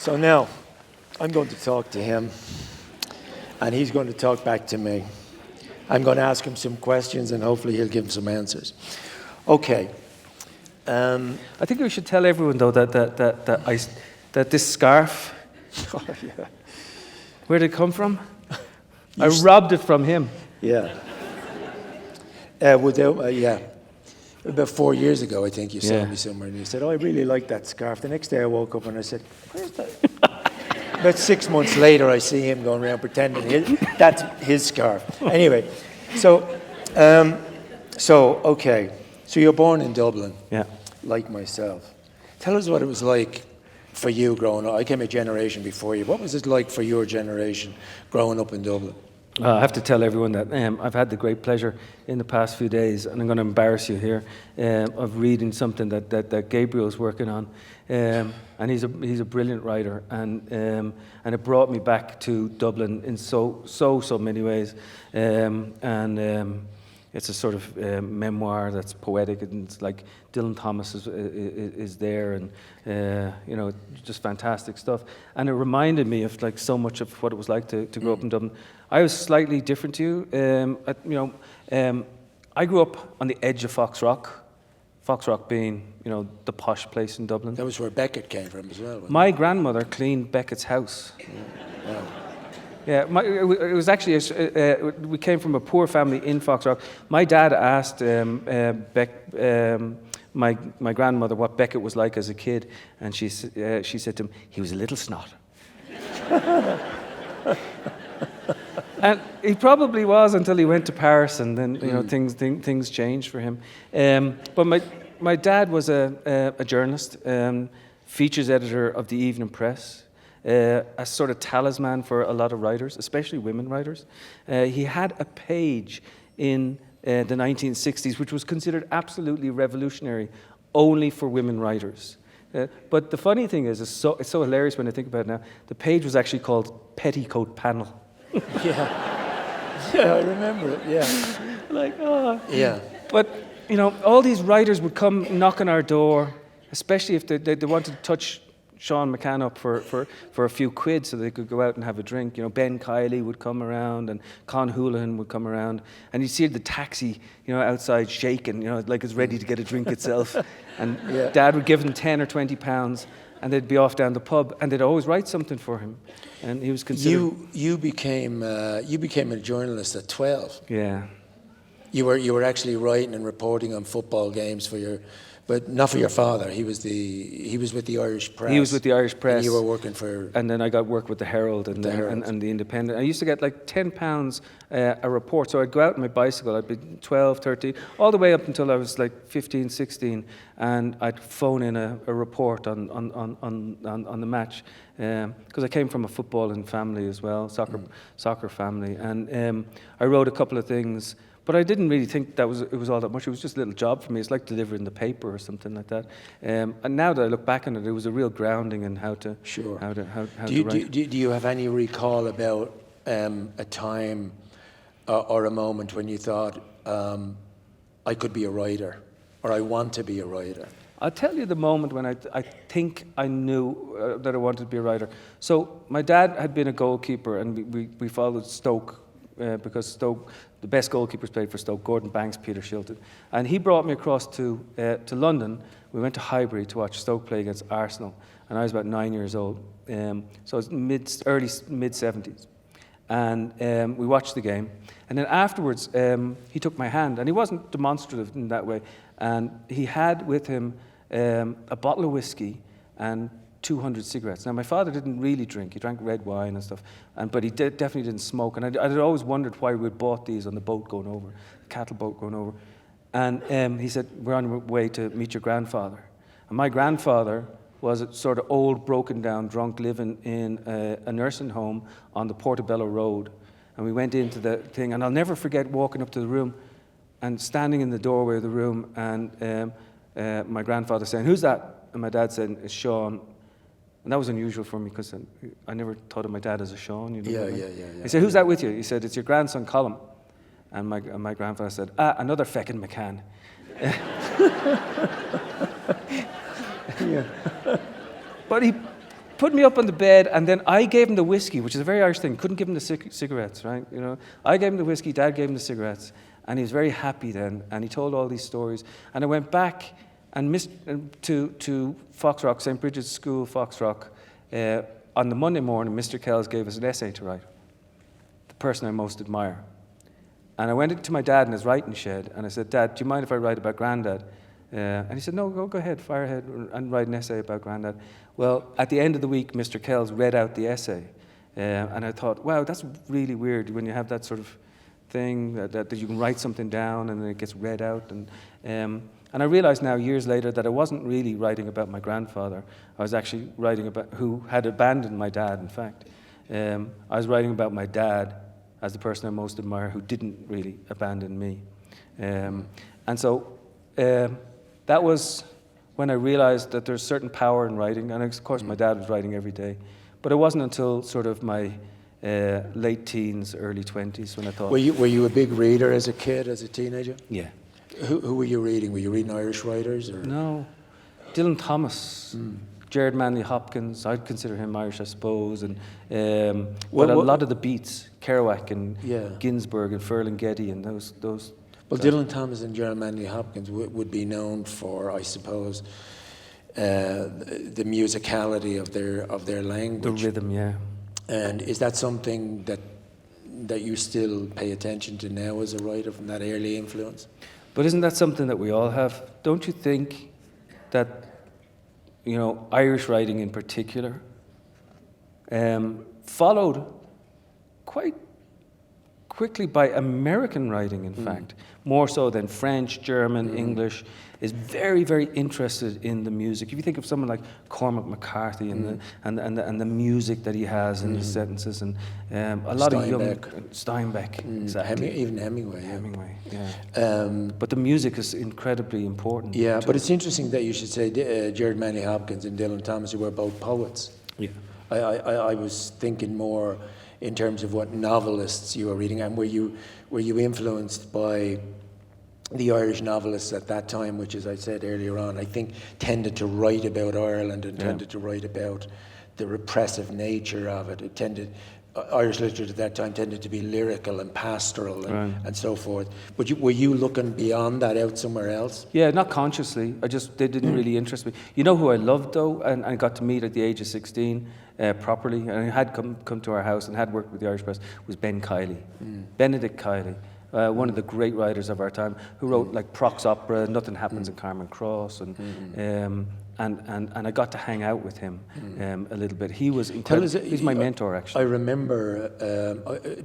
So now, I'm going to talk to him, and he's going to talk back to me. I'm going to ask him some questions, and hopefully he'll give some answers. Okay. I think we should tell everyone, though, that this scarf, Oh, yeah. where did it come from? I robbed it from him. Yeah. Yeah. About 4 years ago, I think you saw me somewhere, and you said, "Oh, I really like that scarf." The next day, I woke up and I said, "Where's that?" About 6 months later, I see him going around pretending that's his scarf. Anyway, so okay. So you're born in Dublin, like myself. Tell us what it was like for you growing up. I came a generation before you. What was it like for your generation growing up in Dublin? I have to tell everyone that I've had the great pleasure in the past few days, and I'm going to embarrass you here, of reading something that Gabriel's working on, and he's a brilliant writer, and it brought me back to Dublin in so many ways, and it's a sort of memoir that's poetic, and it's like Dylan Thomas is there, and just fantastic stuff. And it reminded me of like so much of what it was like to grow up in Dublin. I was slightly different to you. I grew up on the edge of Fox Rock being the posh place in Dublin. That was where Beckett came from as well. My grandmother cleaned Beckett's house. Yeah. Wow. Yeah, it was actually, we came from a poor family in Fox Rock. My dad asked my grandmother what Beckett was like as a kid, and she said to him, he was a little snot. And he probably was until he went to Paris, and then things changed for him. But my dad was a journalist, features editor of the Evening Press. A sort of talisman for a lot of writers, especially women writers. He had a page in the 1960s which was considered absolutely revolutionary, only for women writers. But the funny thing is, it's so hilarious when I think about it now, the page was actually called Petticoat Panel. Yeah, I remember it, yeah. Like, oh. Yeah. But, all these writers would come knock on our door, especially if they wanted to touch Sean McCann up for a few quid so they could go out and have a drink. Ben Kiley would come around, and Con Houlihan would come around, and you'd see the taxi, outside shaking, like it's ready to get a drink itself. And Dad would give them 10 or 20 pounds, and they'd be off down the pub, and they'd always write something for him. And he was considered... You became a journalist at 12. Yeah. You were actually writing and reporting on football games but not for your father. He was with the Irish Press. He was with the Irish Press. And you were working for... And then I got work with the Herald and the Independent. I used to get like £10 a report. So I'd go out on my bicycle. I'd be 12, 13, all the way up until I was like 15, 16. And I'd phone in a report on the match. Because I came from a footballing family as well, soccer family. And I wrote a couple of things. But I didn't really think it was all that much. It was just a little job for me. It's like delivering the paper or something like that. And now that I look back on it, it was a real grounding in how to write. Do you have any recall about a time or a moment when you thought, I could be a writer, or I want to be a writer? I'll tell you the moment when I think I knew that I wanted to be a writer. So my dad had been a goalkeeper, and we followed Stoke because Stoke, the best goalkeepers played for Stoke, Gordon Banks, Peter Shilton. And he brought me across to London. We went to Highbury to watch Stoke play against Arsenal, and I was about 9 years old. So it was early mid-70s. And we watched the game. And then afterwards, he took my hand, and he wasn't demonstrative in that way. And he had with him a bottle of whiskey and 200 cigarettes. Now, my father didn't really drink. He drank red wine and stuff, but he definitely didn't smoke. And I'd always wondered why we'd bought these on the boat going over, the cattle boat going over. And he said, we're on our way to meet your grandfather. And my grandfather was a sort of old, broken down, drunk, living in a nursing home on the Portobello Road. And we went into the thing, and I'll never forget walking up to the room and standing in the doorway of the room, and my grandfather saying, "Who's that?" And my dad said, "It's Sean." And that was unusual for me because I never thought of my dad as a Sean. Yeah. He said, "Who's that with you?" He said, "It's your grandson, Colum." And my grandfather said, "Another feckin' McCann." But he put me up on the bed, and then I gave him the whiskey, which is a very Irish thing. Couldn't give him the cigarettes, right? You know, I gave him the whiskey, Dad gave him the cigarettes, and he was very happy then. And he told all these stories. And I went back and to Foxrock, St. Bridget's School, Foxrock. On the Monday morning, Mr. Kells gave us an essay to write. The person I most admire. And I went into my dad in his writing shed, and I said, Dad, do you mind if I write about Grandad? And he said, no, go ahead, fire ahead and write an essay about Grandad. Well, at the end of the week, Mr. Kells read out the essay. And I thought, wow, that's really weird when you have that sort of thing, that you can write something down and then it gets read out. And I realized now, years later, that I wasn't really writing about my grandfather. I was actually writing about who had abandoned my dad, in fact. I was writing about my dad as the person I most admire who didn't really abandon me. And so that was when I realized that there's certain power in writing. And of course, my dad was writing every day. But it wasn't until sort of my late teens, early 20s when I thought... Were you a big reader as a kid, as a teenager? Yeah. Who were you reading? Were you reading Irish writers? Or? No. Dylan Thomas, Gerard Manley Hopkins. I'd consider him Irish, I suppose. And but a lot of the beats, Kerouac and Ginsberg and Ferlinghetti and those. Well, Dylan Thomas and Gerard Manley Hopkins would be known for, I suppose, the musicality of their language. The rhythm, yeah. And is that something that you still pay attention to now as a writer from that early influence? But isn't that something that we all have? Don't you think that, you know, Irish writing in particular followed quite quickly by American writing, in fact, more so than French, German, English, is very, very interested in the music. If you think of someone like Cormac McCarthy and the music that he has in his sentences, and a lot of young Steinbeck, exactly, even Hemingway. Hemingway, yeah. But the music is incredibly important. Yeah, but it's interesting that you should say Gerard Manley Hopkins and Dylan Thomas, who were both poets. Yeah, I was thinking more in terms of what novelists you were reading, and were you influenced by the Irish novelists at that time, which, as I said earlier on, I think tended to write about Ireland and tended to write about the repressive nature of it. Irish literature at that time tended to be lyrical and pastoral and so forth. But were you looking beyond that out somewhere else? Yeah, not consciously. They didn't really interest me. You know who I loved, though, and I got to meet at the age of 16 properly, and he had come to our house and had worked with the Irish press, was Ben Kiley. Benedict Kiley. One of the great writers of our time, who wrote like Prox Opera, Nothing Happens in Carmen Cross, and I got to hang out with him a little bit. He was incredible. He's my mentor, actually. I remember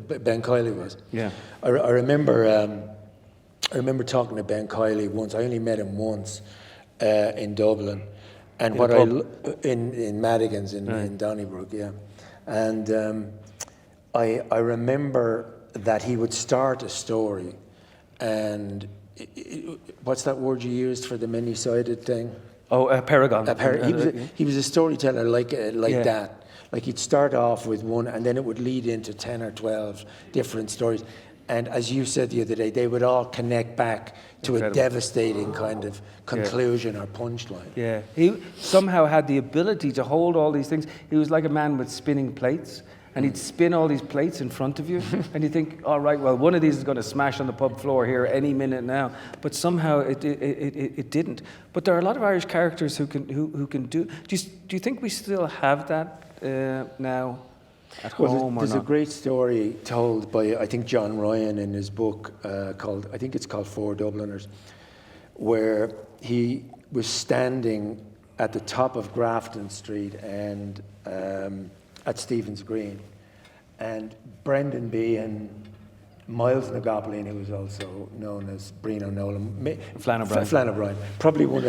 Ben Kiley was. Yeah. I remember talking to Ben Kiley once. I only met him once in Dublin, and in Madigan's in Donnybrook, yeah. And I remember that he would start a story, and what's that word you used for the many-sided thing? Oh, a paragon. He was a storyteller like that. Like he'd start off with one, and then it would lead into 10 or 12 different stories. And as you said the other day, they would all connect back to a devastating kind of conclusion or punchline. Yeah, he somehow had the ability to hold all these things. He was like a man with spinning plates. And he'd spin all these plates in front of you, and you think, all right, well, one of these is going to smash on the pub floor here any minute now. But somehow it didn't. But there are a lot of Irish characters who can do. Do you think we still have that now at home or not? There's a great story told by, I think, John Ryan in his book called Four Dubliners, where he was standing at the top of Grafton Street and at Stephen's Green, and Brendan Behan, Miles Nagopolin, who was also known as Brino Nolan, Flann O'Brien, probably one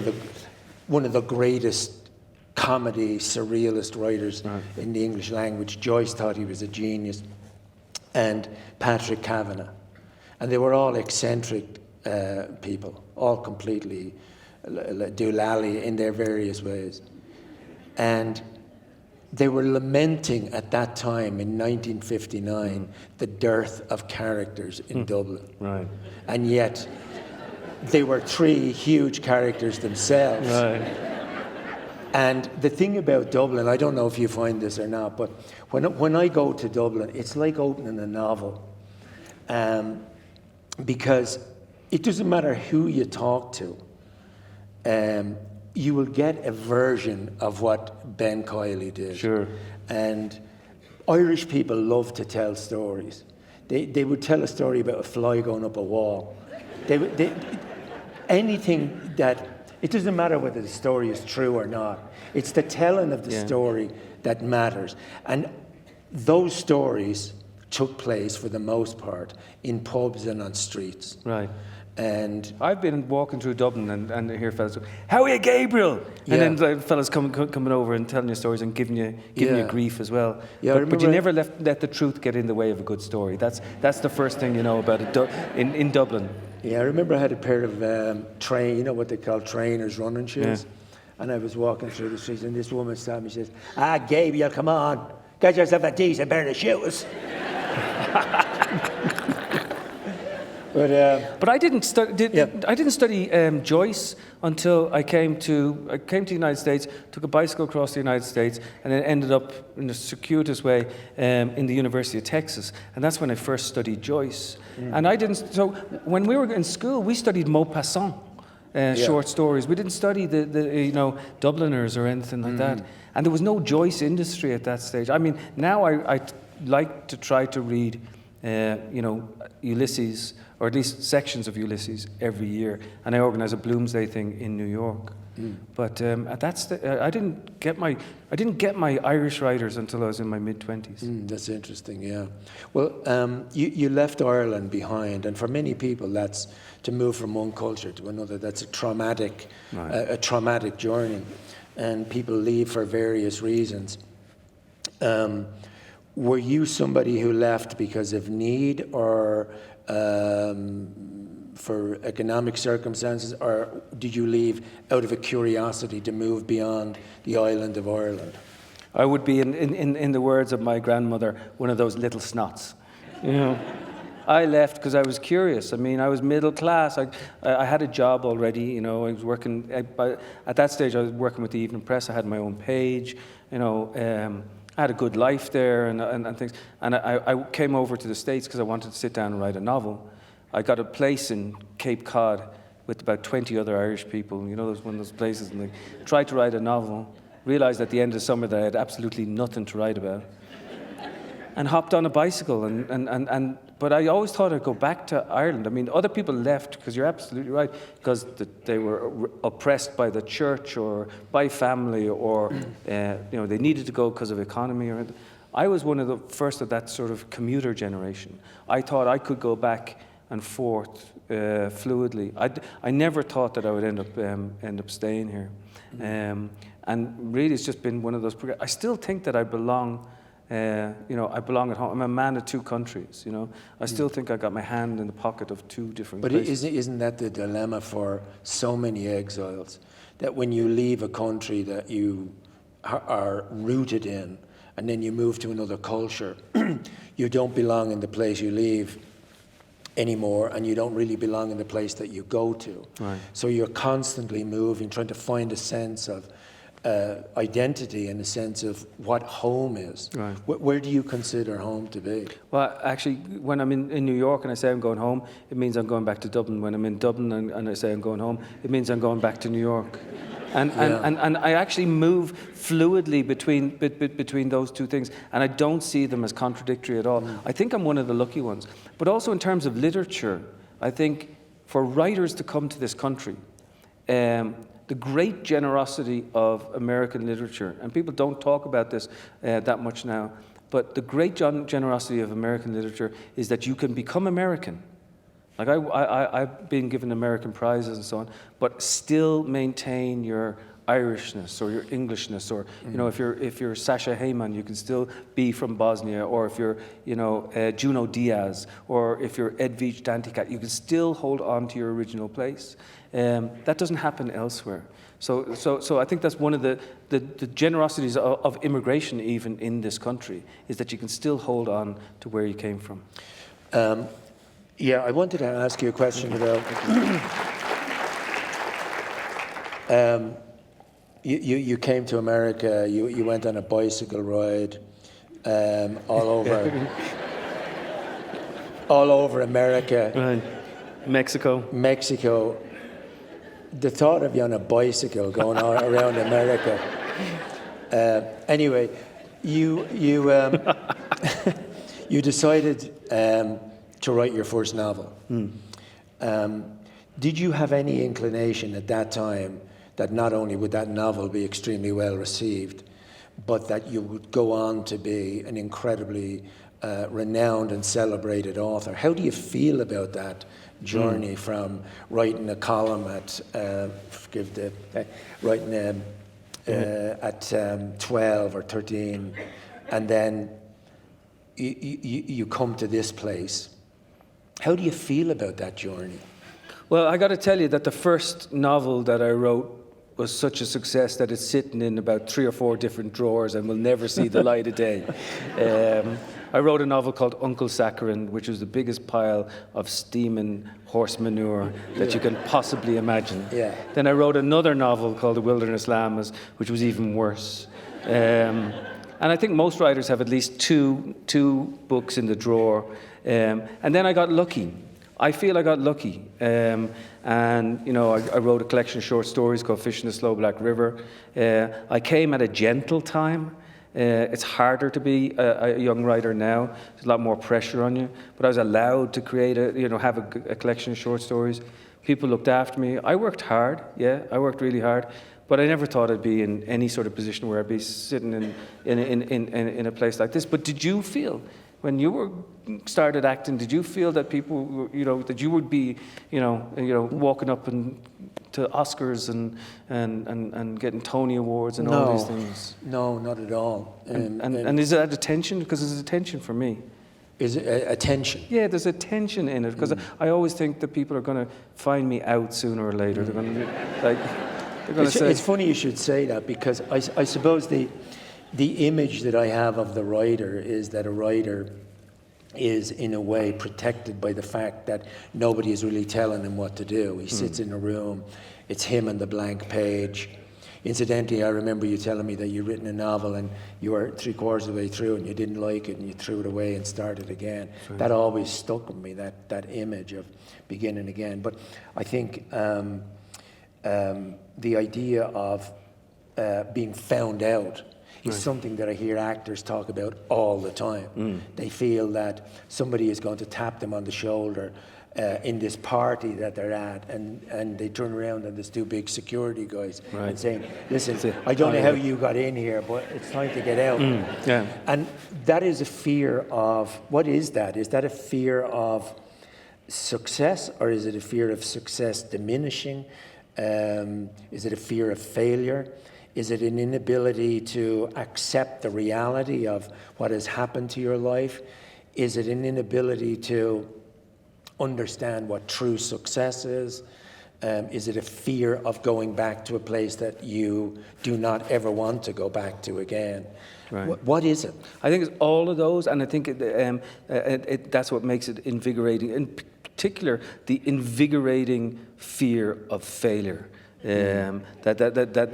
of the greatest comedy surrealist writers in the English language. Joyce thought he was a genius, and Patrick Kavanagh, and they were all eccentric people, all completely doolally in their various ways, and they were lamenting at that time in 1959 the dearth of characters in Dublin. Right. And yet they were three huge characters themselves. Right. And the thing about Dublin, I don't know if you find this or not, but when I go to Dublin, it's like opening a novel. Because it doesn't matter who you talk to, you will get a version of what Ben Kiley did. Sure. And Irish people love to tell stories. They would tell a story about a fly going up a wall. Anything that, it doesn't matter whether the story is true or not. It's the telling of the story that matters. And those stories took place, for the most part, in pubs and on streets. Right. And I've been walking through Dublin and hear fellas go, "How are you, Gabriel?" And then the fellas coming over and telling you stories and giving you grief as well. Yeah, but you never let the truth get in the way of a good story. That's the first thing you know about it in Dublin. Yeah, I remember I had a pair of you know what they call trainers, running shoes. Yeah. And I was walking through the streets, and this woman saw me. She says, Gabriel, come on, get yourself a decent pair of shoes. But I didn't study Joyce until I came to the United States, took a bicycle across the United States, and then ended up in a circuitous way in the University of Texas, and that's when I first studied Joyce. And I didn't. So when we were in school, we studied Maupassant, short stories. We didn't study the Dubliners or anything like that. And there was no Joyce industry at that stage. I mean, now I like to try to read, Ulysses, or at least sections of Ulysses every year, and I organise a Bloomsday thing in New York. But at that stage, I didn't get my Irish writers until I was in my mid-20s. That's interesting, yeah. Well, you left Ireland behind, and for many people, that's to move from one culture to another. That's a traumatic journey, and people leave for various reasons. Were you somebody who left because of need, or for economic circumstances, or did you leave out of a curiosity to move beyond the island of Ireland? I would be, in the words of my grandmother, one of those little snots. I left because I was curious. I mean, I was middle class. I had a job already. I was working at that stage. I was working with the Evening Press. I had my own page. I had a good life there and things. And I came over to the States because I wanted to sit down and write a novel. I got a place in Cape Cod with about 20 other Irish people. One of those places. And they tried to write a novel, realized at the end of the summer that I had absolutely nothing to write about, and hopped on a bicycle. But I always thought I'd go back to Ireland. I mean, other people left, because you're absolutely right, because they were oppressed by the church or by family, or they needed to go because of economy. I was one of the first of that sort of commuter generation. I thought I could go back and forth fluidly. I never thought that I would end up staying here. And really, it's just been one of those. I still think that I belong. I belong at home. I'm a man of two countries. I still think I got my hand in the pocket of two different places. But isn't that the dilemma for so many exiles? That when you leave a country that you are rooted in, and then you move to another culture, you don't belong in the place you leave anymore, and you don't really belong in the place that you go to. Right. So you're constantly moving, trying to find a sense of identity and a sense of what home is. Right. Where do you consider home to be? Well, actually, when I'm in New York and I say I'm going home, it means I'm going back to Dublin. When I'm in Dublin and I say I'm going home, it means I'm going back to New York. And I actually move fluidly between those two things, and I don't see them as contradictory at all. I think I'm one of the lucky ones. But also in terms of literature, I think for writers to come to this country, the great generosity of American literature, and people don't talk about this that much now, but the great generosity of American literature is that you can become American. Like I've been given American prizes and so on, but still maintain your Irishness or your Englishness, or if you're Sasha Heyman, you can still be from Bosnia, or if you're Juno Diaz, or if you're Edwige Danticat, you can still hold on to your original place. That doesn't happen elsewhere. So I think that's one of the generosities of immigration, even in this country, is that you can still hold on to where you came from. I wanted to ask you a question about you came to America. You went on a bicycle ride all over all over America. Right. Mexico. Mexico. The thought of you on a bicycle going around America. Anyway, you you decided to write your first novel. Did you have any inclination at that time that not only would that novel be extremely well received, but that you would go on to be an incredibly renowned and celebrated author? How do you feel about that journey from writing a column at at 12 or 13, and then you come to this place? How do you feel about that journey? Well, I got to tell you that the first novel that I wrote was such a success that it's sitting in about 3 or 4 different drawers and will never see the light of day. I wrote a novel called Uncle Saccharine, which was the biggest pile of steaming horse manure that you can possibly imagine. Yeah. Then I wrote another novel called The Wilderness Llamas, which was even worse. And I think most writers have at least two books in the drawer. And then I got lucky. I feel I got lucky. And, you know, I wrote a collection of short stories called Fish in the Slow Black River. I came at a gentle time. It's harder to be a young writer now. There's a lot more pressure on you. But I was allowed to create have a collection of short stories. People looked after me. I worked hard. Yeah, I worked really hard. But I never thought I'd be in any sort of position where I'd be sitting in a place like this. But did you feel, when you started acting, did you feel that people, that you would be, walking up to Oscars and getting Tony Awards and all these things? No, not at all. And is that a tension? Because there's a tension for me. Is it a tension? Yeah, there's a tension in it, because I always think that people are going to find me out sooner or later. They're going to say... It's funny you should say that, because I suppose the image that I have of the writer is that a writer is in a way protected by the fact that nobody is really telling him what to do. He sits in a room, it's him and the blank page. Incidentally, I remember you telling me that you'd written a novel and you were 3/4 of the way through and you didn't like it and you threw it away and started again. Right. That always stuck with me, that image of beginning again. But I think the idea of being found out is something that I hear actors talk about all the time. They feel that somebody is going to tap them on the shoulder in this party that they're at, and they turn around and there's 2 big security guys and saying, listen, I don't know how you got in here, but it's time to get out. Yeah. And that is a fear of, what is that? Is that a fear of success, or is it a fear of success diminishing? Is it a fear of failure? Is it an inability to accept the reality of what has happened to your life? Is it an inability to understand what true success is? Is it a fear of going back to a place that you do not ever want to go back to again? Right. What is it? I think it's all of those, and I think that's what makes it invigorating. In particular, the invigorating fear of failure. That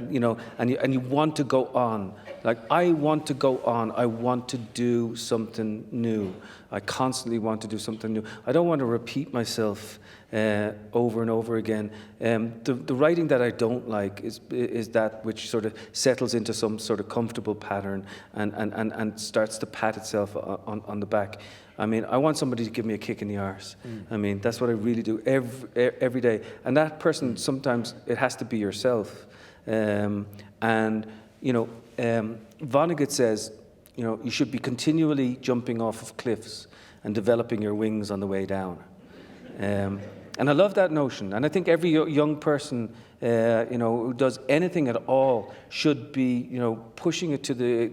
and you want to go on. Like, I want to go on. I want to do something new. I constantly want to do something new. I don't want to repeat myself over and over again. The writing that I don't like is that which sort of settles into some sort of comfortable pattern and starts to pat itself on the back. I mean, I want somebody to give me a kick in the arse. I mean, that's what I really do every day. And that person, sometimes it has to be yourself. Vonnegut says, you should be continually jumping off of cliffs and developing your wings on the way down. And I love that notion. And I think every young person, who does anything at all should be, pushing it to the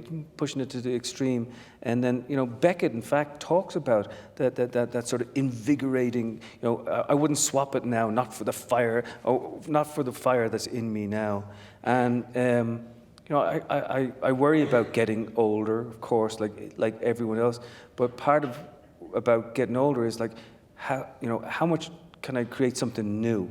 extreme. And then, Beckett, in fact, talks about that sort of invigorating. I wouldn't swap it now, not for the fire that's in me now. And I worry about getting older, of course, like everyone else. But part of about getting older is like how much can I create something new?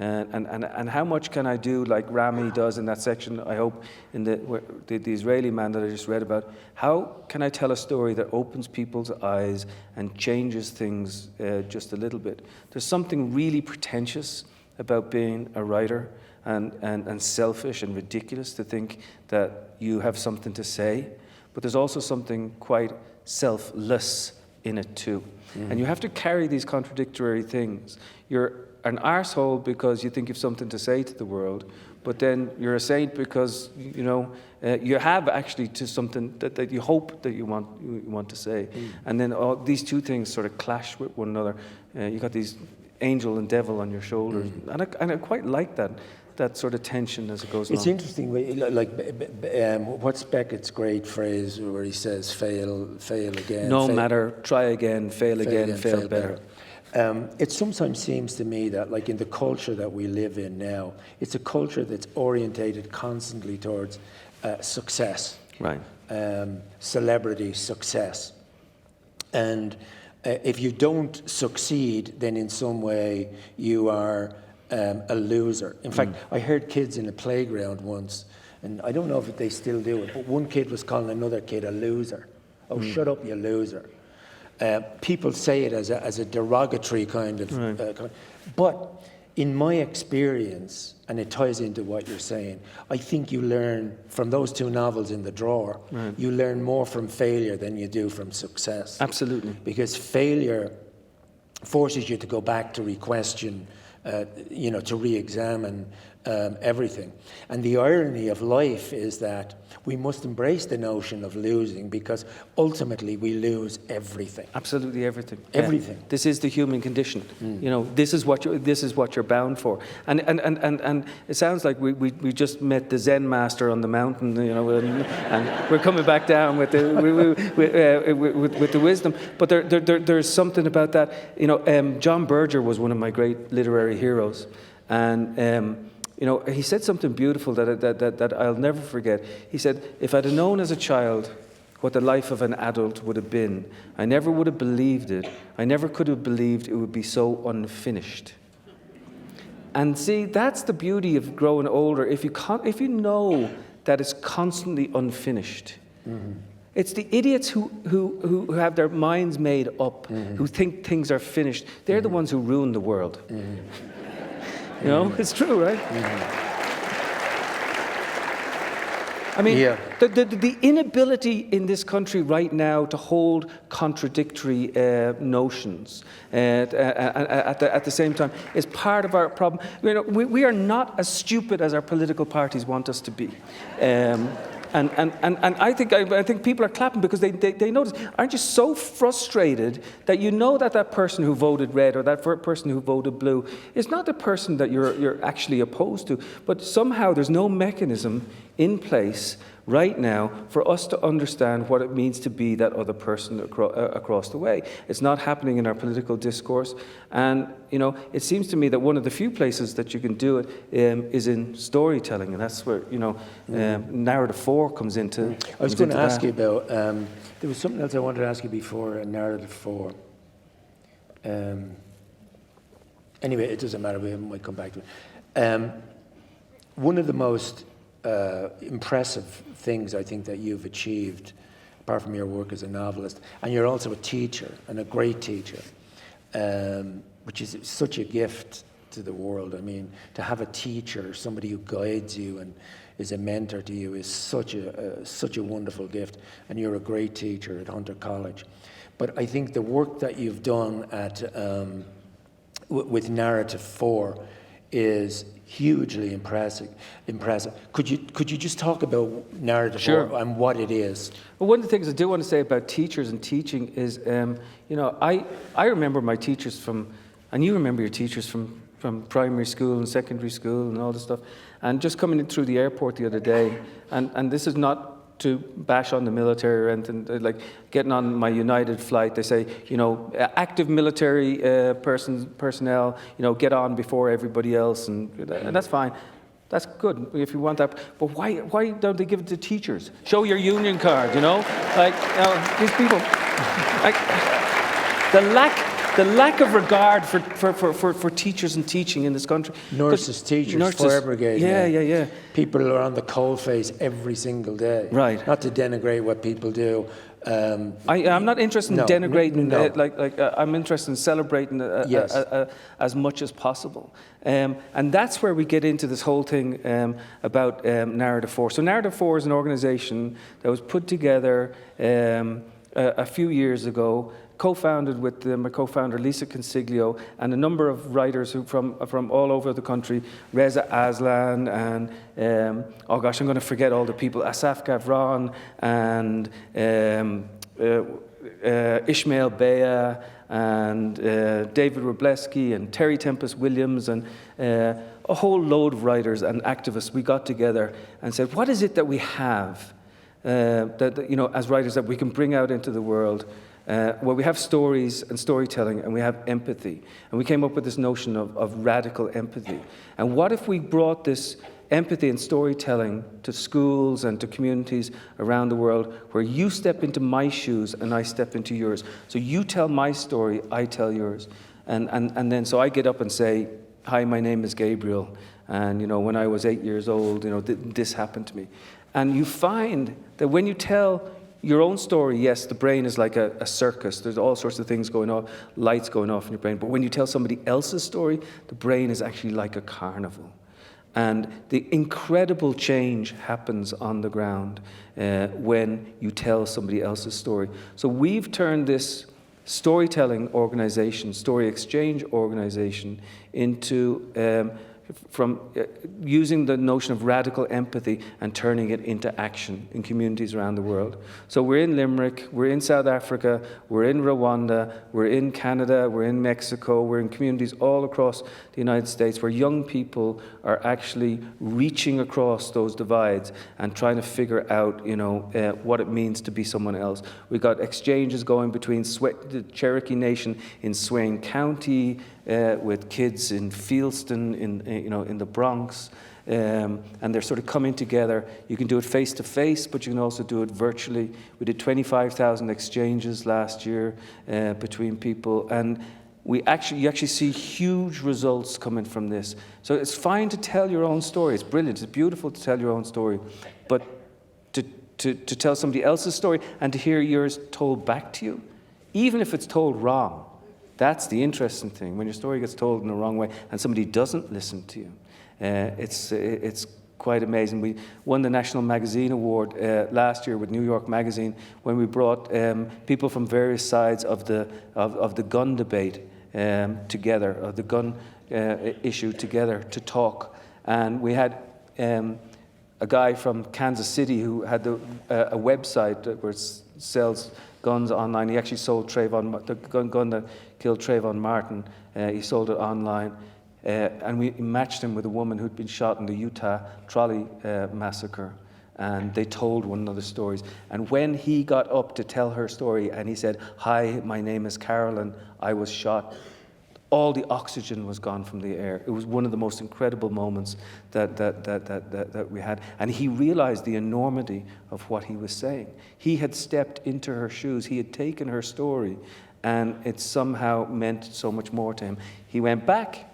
And how much can I do, like Rami does in that section, I hope, in the Israeli man that I just read about? How can I tell a story that opens people's eyes and changes things just a little bit? There's something really pretentious about being a writer, and selfish and ridiculous to think that you have something to say, but there's also something quite selfless in it too. And you have to carry these contradictory things. You're an arsehole because you think you've something to say to the world, but then you're a saint because you have actually to something that you hope that you want to say. And then all these two things sort of clash with one another. You got these angel and devil on your shoulders, and I quite like that sort of tension as it goes along. It's interesting, like what's Beckett's great phrase where he says, fail again. No matter, try again, fail again, fail better. It sometimes seems to me that, like in the culture that we live in now, it's a culture that's orientated constantly towards success, right? Celebrity success, and if you don't succeed, then in some way you are a loser. In fact, I heard kids in a playground once, and I don't know if they still do it, but one kid was calling another kid a loser. Oh, shut up, you loser. People say it as a derogatory kind of... but in my experience, and it ties into what you're saying, I think you learn from those two novels in the drawer, you learn more from failure than you do from success. Absolutely. Because failure forces you to go back to re-question, to re-examine everything. And the irony of life is that we must embrace the notion of losing, because ultimately we lose everything. Absolutely everything. Everything. Yeah. This is the human condition. This is what you're bound for. And it sounds like we just met the Zen master on the mountain, and we're coming back down with the wisdom. But there's something about that. John Berger was one of my great literary heroes, and he said something beautiful that I'll never forget. He said, if I'd have known as a child what the life of an adult would have been, I never would have believed it. I never could have believed it would be so unfinished. And see, that's the beauty of growing older. If you know that it's constantly unfinished. It's the idiots who have their minds made up, who think things are finished. They're the ones who ruin the world. It's true, right? I mean, the inability in this country right now to hold contradictory notions at the same time is part of our problem. We are not as stupid as our political parties want us to be. And I think people are clapping because they notice. Aren't you so frustrated that that person who voted red or that person who voted blue is not the person that you're actually opposed to, but somehow there's no mechanism in place right now for us to understand what it means to be that other person across the way. It's not happening in our political discourse, and it seems to me that one of the few places that you can do it is in storytelling, and that's where narrative 4 comes into. I was going to ask you about. There was something else I wanted to ask you before narrative 4. Anyway, it doesn't matter. We might come back to it. One of the most impressive things I think that you've achieved, apart from your work as a novelist, and you're also a teacher, and a great teacher, which is such a gift to the world. I mean, to have a teacher, somebody who guides you and is a mentor to you, is such a wonderful gift, and you're a great teacher at Hunter College. But I think the work that you've done with Narrative 4 is hugely impressive. Could you just talk about Narrative 4 and what it is? Well, one of the things I do want to say about teachers and teaching is, I remember my teachers and you remember your teachers from primary school and secondary school and all this stuff, and just coming in through the airport the other day, and this is not to bash on the military or anything, like getting on my United flight, they say, active military personnel, get on before everybody else, and that's fine. That's good if you want that. But why don't they give it to teachers? Show your union card, these people, like the the lack of regard for teachers and teaching in this country. Nurses, teachers, Nurses, fire brigade. yeah. People are on the coalface every single day. Right. Not to denigrate what people do. I'm not interested in denigrating. No. I'm interested in celebrating Yes. as much as possible. And that's where we get into this whole thing about Narrative 4. So Narrative 4 is an organisation that was put together a few years ago, co-founded with my co-founder Lisa Consiglio and a number of writers who from all over the country, Reza Aslan and I'm going to forget all the people, Asaf Gavron and Ishmael Bea and David Robleski and Terry Tempest Williams and a whole load of writers and activists. We got together and said, what is it that we have that as writers that we can bring out into the world? Well, we have stories and storytelling, and we have empathy. And we came up with this notion of radical empathy. And what if we brought this empathy and storytelling to schools and to communities around the world, where you step into my shoes and I step into yours. So you tell my story, I tell yours. And then so I get up and say, hi, my name is Gabriel. And, when I was 8 years old, this happened to me. And you find that when you tell your own story, yes, the brain is like a circus. There's all sorts of things going on, lights going off in your brain. But when you tell somebody else's story, the brain is actually like a carnival. And the incredible change happens on the ground when you tell somebody else's story. So we've turned this storytelling organization, story exchange organization, into from using the notion of radical empathy and turning it into action in communities around the world. So we're in Limerick, we're in South Africa, we're in Rwanda, we're in Canada, we're in Mexico, we're in communities all across the United States where young people are actually reaching across those divides and trying to figure out, what it means to be someone else. We've got exchanges going between the Cherokee Nation in Swain County, with kids in Fieldston, in the Bronx, and they're sort of coming together. You can do it face to face, but you can also do it virtually. We did 25,000 exchanges last year between people, and you actually see huge results coming from this. So it's fine to tell your own story. It's brilliant. It's beautiful to tell your own story, but to tell somebody else's story and to hear yours told back to you, even if it's told wrong. That's the interesting thing, when your story gets told in the wrong way and somebody doesn't listen to you. It's quite amazing. We won the National Magazine Award last year with New York Magazine when we brought people from various sides of the gun debate together, of the gun issue together to talk. And we had a guy from Kansas City who had a website where it sells guns online. He actually sold the gun that killed Trayvon Martin. He sold it online. And we matched him with a woman who'd been shot in the Utah trolley massacre. And they told one another stories. And when he got up to tell her story and he said, hi, my name is Carolyn, I was shot, all the oxygen was gone from the air. It was one of the most incredible moments that we had. And he realized the enormity of what he was saying. He had stepped into her shoes. He had taken her story, and it somehow meant so much more to him. He went back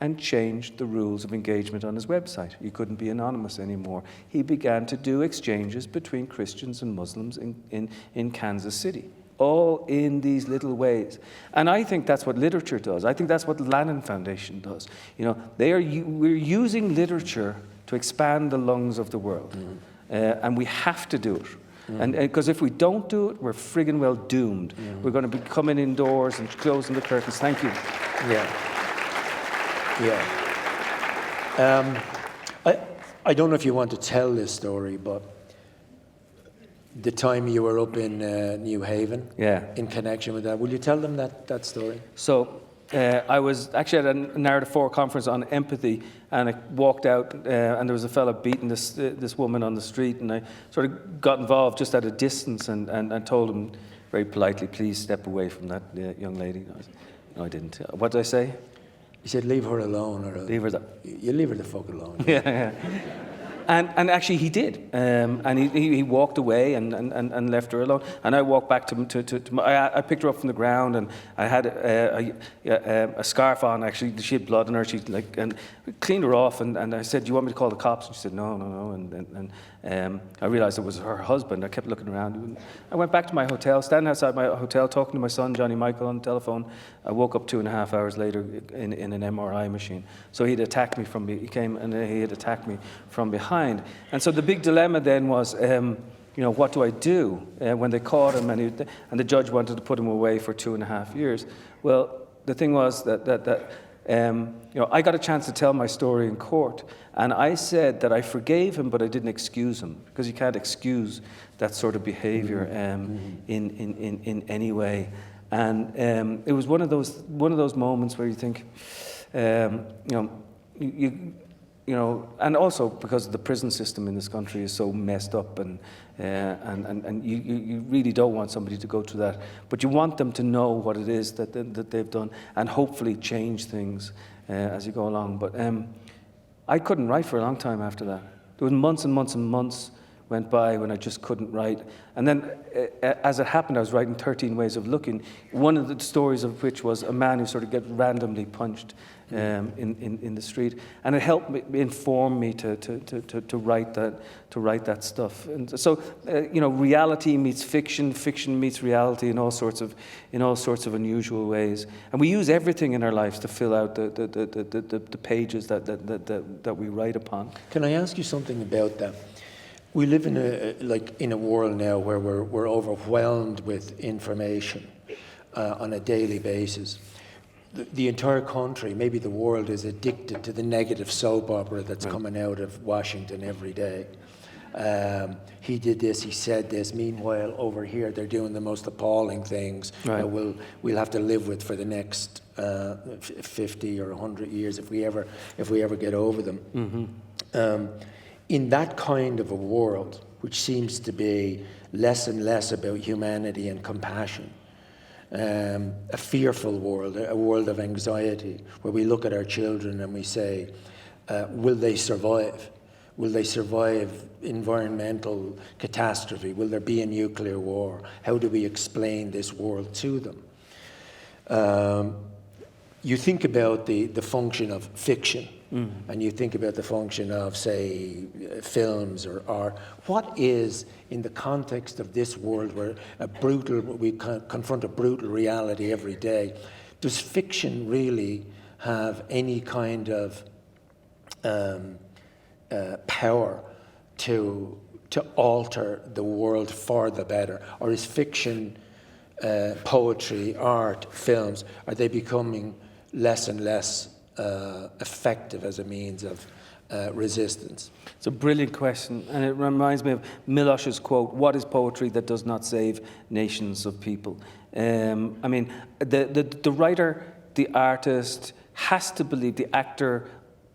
and changed the rules of engagement on his website. You couldn't be anonymous anymore. He began to do exchanges between Christians and Muslims in Kansas City, all in these little ways. And I think that's what literature does. I think that's what the Lannan Foundation does. We're using literature to expand the lungs of the world. And we have to do it. And because if we don't do it, we're friggin' well doomed. We're going to be coming indoors and closing the curtains. Thank you. I don't know if you want to tell this story, but the time you were up in New Haven, in connection with that, will you tell them that story? So I was actually at a Narrative 4 conference on empathy, and I walked out, and there was a fella beating this woman on the street, and I sort of got involved just at a distance and told him very politely, please step away from that young lady. No, I didn't. What did I say? You said leave her alone. Leave her you leave her the fuck alone. Yeah. And actually he did. And he walked away and left her alone. And I walked back I picked her up from the ground, and I had a scarf on. Actually, she had blood on her. And we cleaned her off. And I said, "Do you want me to call the cops?" And she said, "No." And I realized it was her husband. I kept looking around. I went back to my hotel, standing outside my hotel, talking to my son, Johnny Michael, on the telephone. I woke up 2.5 hours later in an MRI machine. So he'd attacked me he came and he had attacked me from behind. And so the big dilemma then was, what do I do when they caught him and the judge wanted to put him away for 2.5 years? Well, the thing was that I got a chance to tell my story in court, and I said that I forgave him, but I didn't excuse him, because you can't excuse that sort of behavior in any way. And it was one of those moments where you think, and also because the prison system in this country is so messed up, and you really don't want somebody to go through that, but you want them to know what it is that they've done, and hopefully change things as you go along. But I couldn't write for a long time after that. There was months and months and months went by when I just couldn't write. And then, as it happened, I was writing 13 Ways of Looking, one of the stories of which was a man who sort of gets randomly punched in the street, and it helped inform me to write that stuff. And so, reality meets fiction, fiction meets reality in all sorts of unusual ways. And we use everything in our lives to fill out the pages that we write upon. Can I ask you something about that? We live in a world now where we're overwhelmed with information on a daily basis. The entire country, maybe the world, is addicted to the negative soap opera that's coming out of Washington every day. He did this, he said this. Meanwhile, over here, they're doing the most appalling things that we'll have to live with for the next 50 or 100 years if we ever get over them. In that kind of a world, which seems to be less and less about humanity and compassion, a fearful world, a world of anxiety, where we look at our children and we say, will they survive? Will they survive environmental catastrophe? Will there be a nuclear war? How do we explain this world to them? You think about the function of fiction, and you think about the function of, say, films or art. What is, in the context of this world where we confront a brutal reality every day, does fiction really have any kind of power to alter the world for the better? Or is fiction, poetry, art, films, are they becoming less and less effective as a means of resistance? It's a brilliant question, and it reminds me of Milosz's quote, "What is poetry that does not save nations of people?" The writer, the artist has to believe, the actor,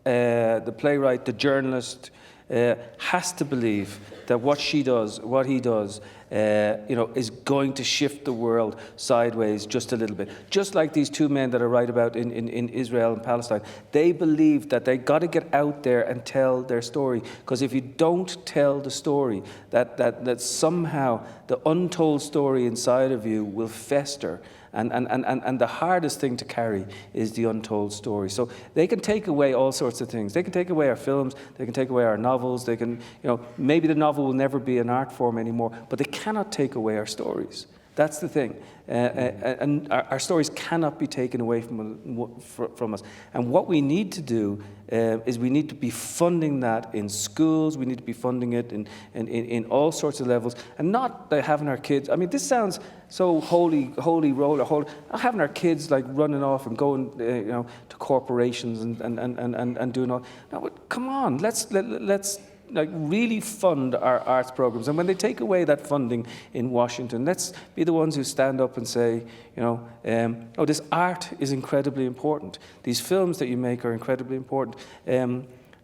the playwright, the journalist has to believe that what she does, what he does, is going to shift the world sideways just a little bit. Just like these two men that I write about in Israel and Palestine. They believe that they got to get out there and tell their story. Because if you don't tell the story, that somehow the untold story inside of you will fester. And the hardest thing to carry is the untold story. So they can take away all sorts of things. They can take away our films. They can take away our novels. They can, maybe the novel will never be an art form anymore, but they cannot take away our stories. That's the thing. And our stories cannot be taken away from us. And what we need to do is we need to be funding that in schools. We need to be funding it in all sorts of levels. And not having our kids, this sounds so holy roller, having our kids like running off and going to corporations and doing all. No, come on, let's really fund our arts programs. And when they take away that funding in Washington, let's be the ones who stand up and say, this art is incredibly important. These films that you make are incredibly important.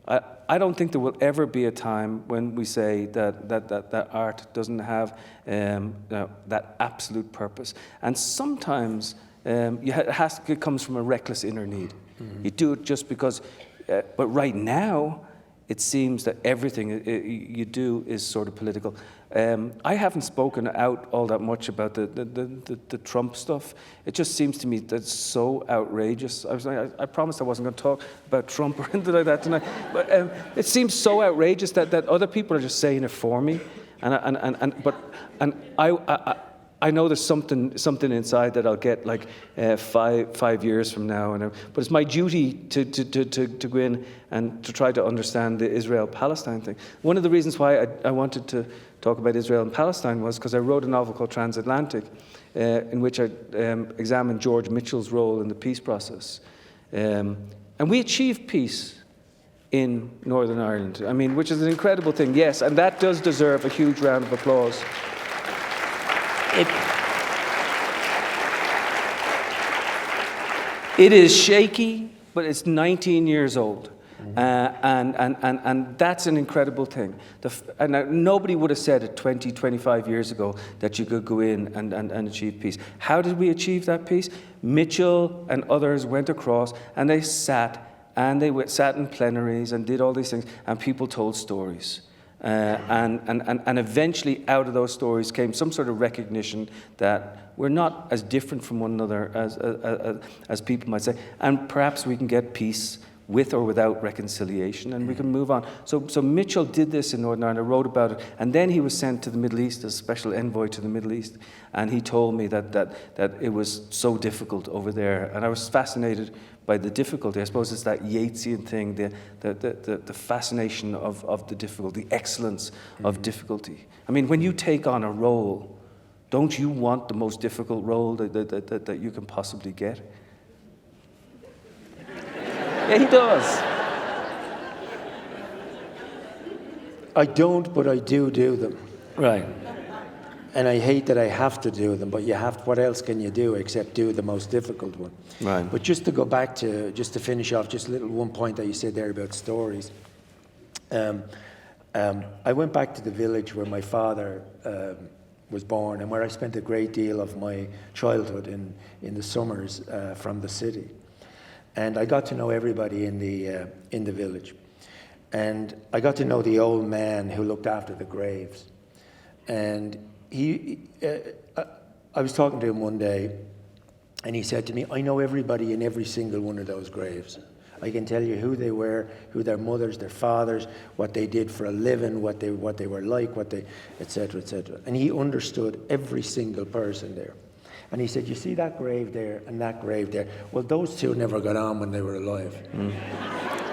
I don't think there will ever be a time when we say that art doesn't have that absolute purpose. And sometimes it comes from a reckless inner need. You do it just because, but right now, it seems that everything you do is sort of political. I haven't spoken out all that much about the Trump stuff. It just seems to me that's so outrageous. I promised I wasn't going to talk about Trump or anything like that tonight, but it seems so outrageous that other people are just saying it for me, and I know there's something inside that I'll get like 5 years from now, but it's my duty to go in and to try to understand the Israel-Palestine thing. One of the reasons why I wanted to talk about Israel and Palestine was because I wrote a novel called Transatlantic, in which I examined George Mitchell's role in the peace process, and we achieved peace in Northern Ireland. I mean, which is an incredible thing, yes, and that does deserve a huge round of applause. It is shaky, but it's 19 years old. And that's an incredible thing. And nobody would have said it 20, 25 years ago that you could go in and achieve peace. How did we achieve that peace? Mitchell and others went across and they sat in plenaries and did all these things, and people told stories. And eventually out of those stories came some sort of recognition that we're not as different from one another as people might say, and perhaps we can get peace with or without reconciliation, and we can move on. So Mitchell did this in Northern Ireland, wrote about it, and then he was sent to the Middle East as special envoy to the Middle East, and he told me that it was so difficult over there, and I was fascinated by the difficulty. I suppose it's that Yeatsian thing, the fascination of the difficulty, the excellence of difficulty. I mean, when you take on a role, don't you want the most difficult role that you can possibly get? Yeah, he does. I don't, but I do them. Right. And I hate that I have to do them, but what else can you do except do the most difficult one? Right. But just to finish off, just a little one point that you said there about stories. I went back to the village where my father was born and where I spent a great deal of my childhood in the summers from the city. And I got to know everybody in the village. And I got to know the old man who looked after the graves. And I was talking to him one day, and he said to me, I know everybody in every single one of those graves. I can tell you who they were, who their mothers, their fathers, what they did for a living, what they were like, et cetera, et cetera. And he understood every single person there. And he said, you see that grave there and that grave there? Well, those two never got on when they were alive. Mm.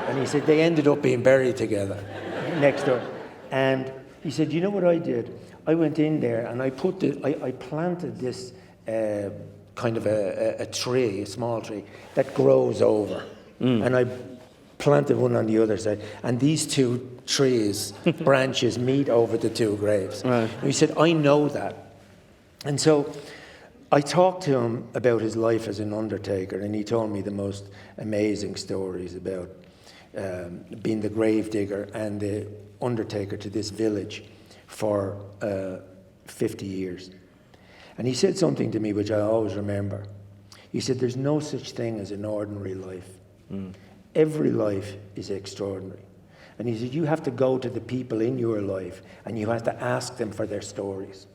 And he said, they ended up being buried together next door. And he said, you know what I did? I went in there and I planted this kind of a tree, a small tree, that grows over. Mm. And I planted one on the other side. And these two trees, branches, meet over the two graves. Right. And he said, I know that. And so I talked to him about his life as an undertaker, and he told me the most amazing stories about being the grave digger and the undertaker to this village for 50 years. And he said something to me which I always remember. He said, there's no such thing as an ordinary life. Mm. Every life is extraordinary. And he said, you have to go to the people in your life and you have to ask them for their stories.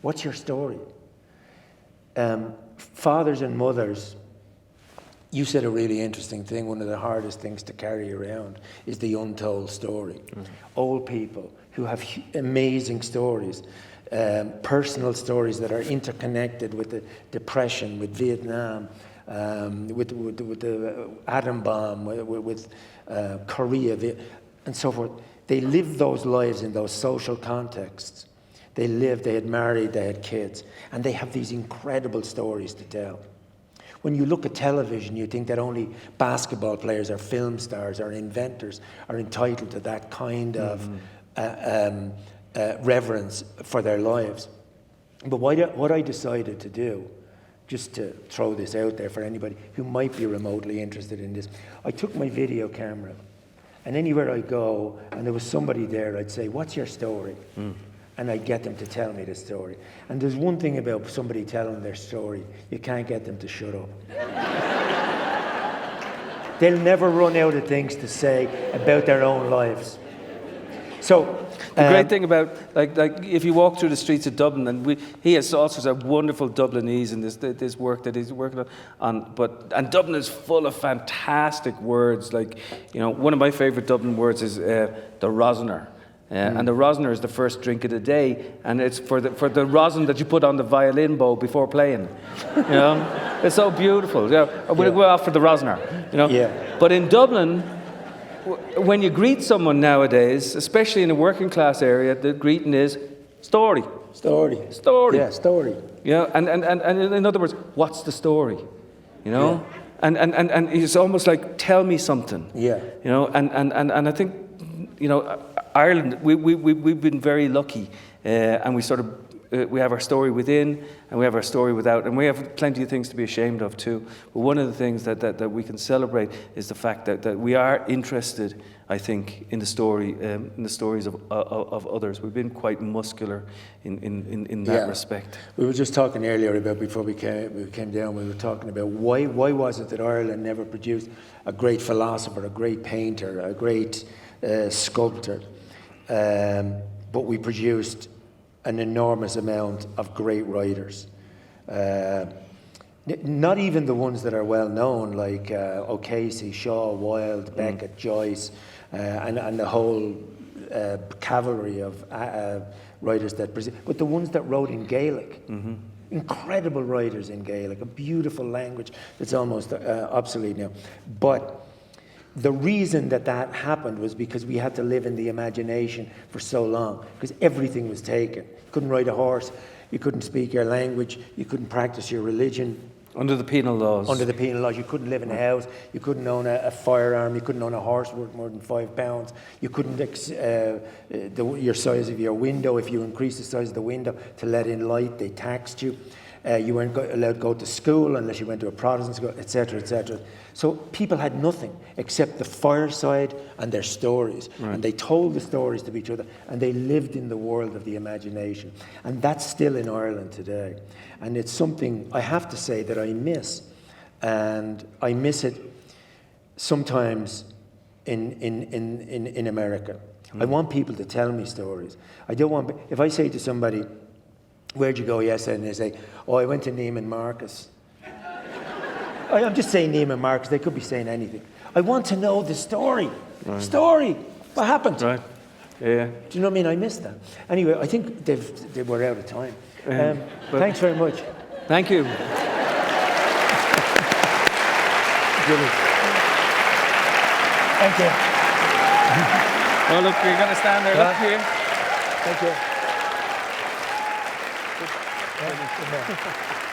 What's your story? Fathers and mothers, you said a really interesting thing. One of the hardest things to carry around is the untold story. Mm-hmm. Old people who have amazing stories, personal stories that are interconnected with the Depression, with Vietnam, with the atom bomb, with Korea, and so forth. They lived those lives in those social contexts. They lived, they had married, they had kids, and they have these incredible stories to tell. When you look at television, you think that only basketball players or film stars or inventors are entitled to that kind of reverence for their lives. But what I decided to do, just to throw this out there for anybody who might be remotely interested in this, I took my video camera, and anywhere I go, and there was somebody there, I'd say, what's your story? Mm. And I'd get them to tell me the story. And there's one thing about somebody telling their story, you can't get them to shut up. They'll never run out of things to say about their own lives. So the great thing about, like if you walk through the streets of Dublin, and he has all sorts of wonderful Dublinese in this work that he's working on. And Dublin is full of fantastic words. Like, you know, one of my favourite Dublin words is the Rosner. And the Rosner is the first drink of the day, and it's for the rosin that you put on the violin bow before playing. You know, it's so beautiful. Yeah, we'll go off for the Rosner. You know, But in Dublin, when you greet someone nowadays, especially in a working class area, the greeting is story. Story. Yeah, story. Yeah, and in other words, what's the story? You know, and it's almost like, tell me something. Yeah. You know, and I think, you know, Ireland, we've been very lucky, and we have our story within, and we have our story without, and we have plenty of things to be ashamed of too. But one of the things that we can celebrate is the fact that we are interested, I think, in the stories of others. We've been quite muscular in that respect. We were just talking earlier about, before we came down, we were talking about why was it that Ireland never produced a great philosopher, a great painter, a great sculptor, but we produced an enormous amount of great writers. Not even the ones that are well known, like O'Casey, Shaw, Wilde, Beckett, Joyce, and the whole cavalry of writers but the ones that wrote in Gaelic. Mm-hmm. Incredible writers in Gaelic, a beautiful language that's almost obsolete now. But the reason that happened was because we had to live in the imagination for so long, because everything was taken. You couldn't ride a horse, you couldn't speak your language, you couldn't practice your religion. Under the penal laws. Under the penal laws. You couldn't live in a house, you couldn't own a firearm, you couldn't own a horse worth more than £5. You couldn't, your size of your window, if you increased the size of the window to let in light, they taxed you. You weren't allowed to go to school unless you went to a Protestant school, etc., etc. So people had nothing except the fireside and their stories. Right. And they told the stories to each other, and they lived in the world of the imagination. And that's still in Ireland today. And it's something, I have to say, that I miss. And I miss it sometimes in America. I want people to tell me stories. I don't want, if I say to somebody, "Where'd you go yesterday?" and they say, "Oh, I went to Neiman Marcus." I'm just saying Neiman Marcus. They could be saying anything. I want to know the story. Right. Story. What happened? Right. Yeah. Do you know what I mean? I missed that. Anyway, I think they were out of time. Thanks very much. Thank you. Thank you. Oh, look, you're going to stand there. Look here. Thank you. Good.